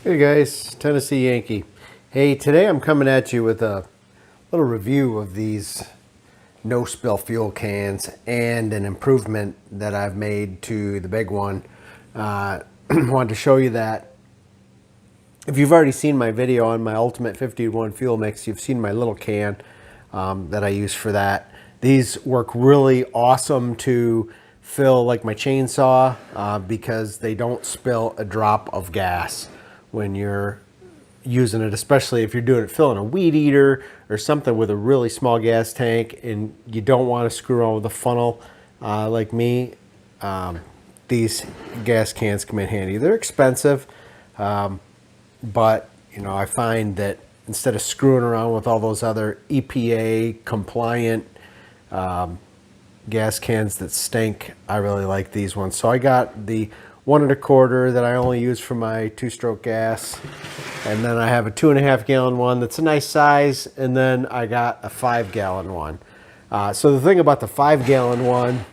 Hey guys, Tennessee Yankee. Hey, today I'm coming at you with a little review of these no spill fuel cans and an improvement that I've made to the big one. Wanted to show you that. If you've already seen my video on my Ultimate 51 fuel mix, you've seen my little can that I use for that. These work really awesome to fill like my chainsaw because they don't spill a drop of gas when you're using it, especially if you're doing it filling a weed eater or something with a really small gas tank and you don't want to screw around with a funnel like me. These gas cans come in handy. They're expensive, but you know, I find that instead of screwing around with all those other EPA compliant gas cans that stink, I really like these ones. So I got the 1 1/4 that I only use for my 2-stroke gas, and then I have a 2.5 gallon one that's a nice size, and then I got a 5 gallon one. So the thing about the 5 gallon one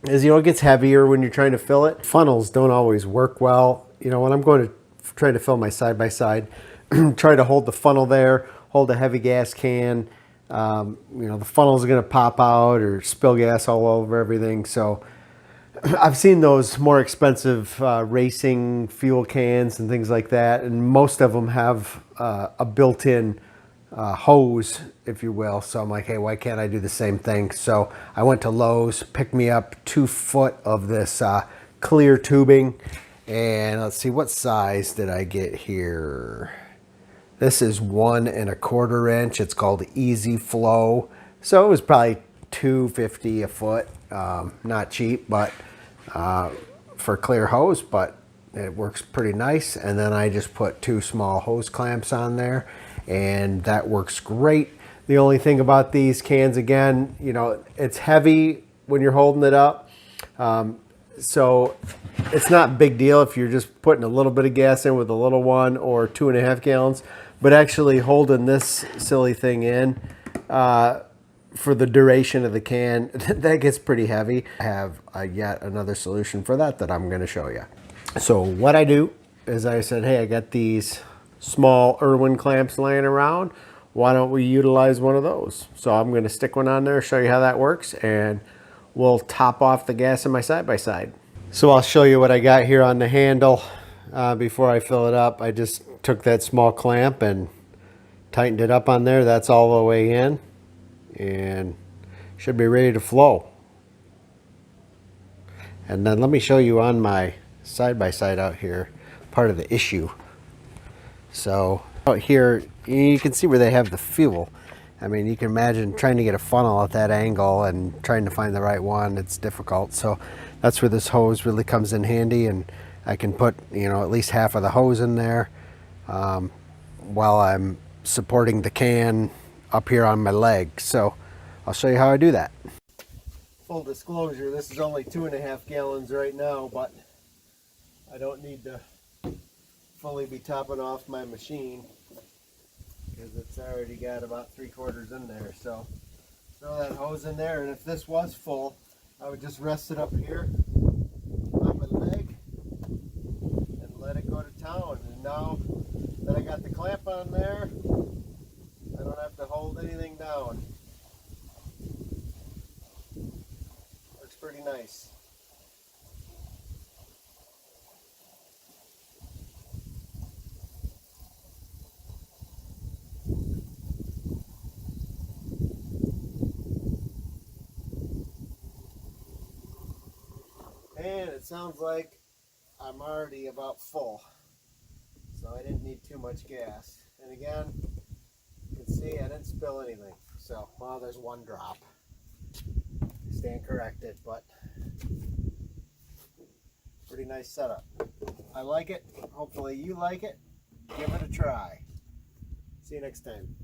is, you know, it gets heavier when you're trying to fill it. Funnels don't always work well. You know, when I'm going to try to fill my side by side, try to hold the funnel there, hold a heavy gas can. You know, the funnel's going to pop out or spill gas all over everything. So I've seen those more expensive racing fuel cans and things like that, and most of them have a built-in hose, if you will. So I'm like, hey, why can't I do the same thing? So I went to Lowe's, picked me up 2 foot of this clear tubing, and let's see, what size did I get here? This is 1 1/4 inch. It's called Easy Flow. So it was probably $2.50 a foot. Not cheap, but for clear hose, but it works pretty nice. And then I just put 2 small hose clamps on there, and that works great. The only thing about these cans, again, you know, it's heavy when you're holding it up. So it's not a big deal if you're just putting a little bit of gas in with a little one or 2.5 gallons, but actually holding this silly thing in for the duration of the can, that gets pretty heavy. I have yet another solution for that I'm going to show you. So what I do is I said, hey, I got these small Irwin clamps laying around. Why don't we utilize one of those? So I'm going to stick one on there, show you how that works, and we'll top off the gas in my side-by-side. So I'll show you what I got here on the handle. Before I fill it up, I just took that small clamp and tightened it up on there. That's all the way in, and should be ready to flow. And then let me show you on my side-by-side out here, part of the issue. So out here, you can see where they have the fuel. I mean, you can imagine trying to get a funnel at that angle and trying to find the right one. It's difficult. So that's where this hose really comes in handy, and I can put, you know, at least half of the hose in there while I'm supporting the can up here on my leg. So I'll show you how I do that. Full disclosure, this is only 2.5 gallons right now, but I don't need to fully be topping off my machine because it's already got about 3/4 in there. So throw that hose in there, and if this was full, I would just rest it up here on my leg and let it go to town. And now that I got the clamp on there, I don't have to hold anything down. Works pretty nice. And it sounds like I'm already about full, so I didn't need too much gas. And again, you can see I didn't spill anything. So, well, there's 1 drop. Stand corrected, but pretty nice setup. I like it. Hopefully you like it. Give it a try. See you next time.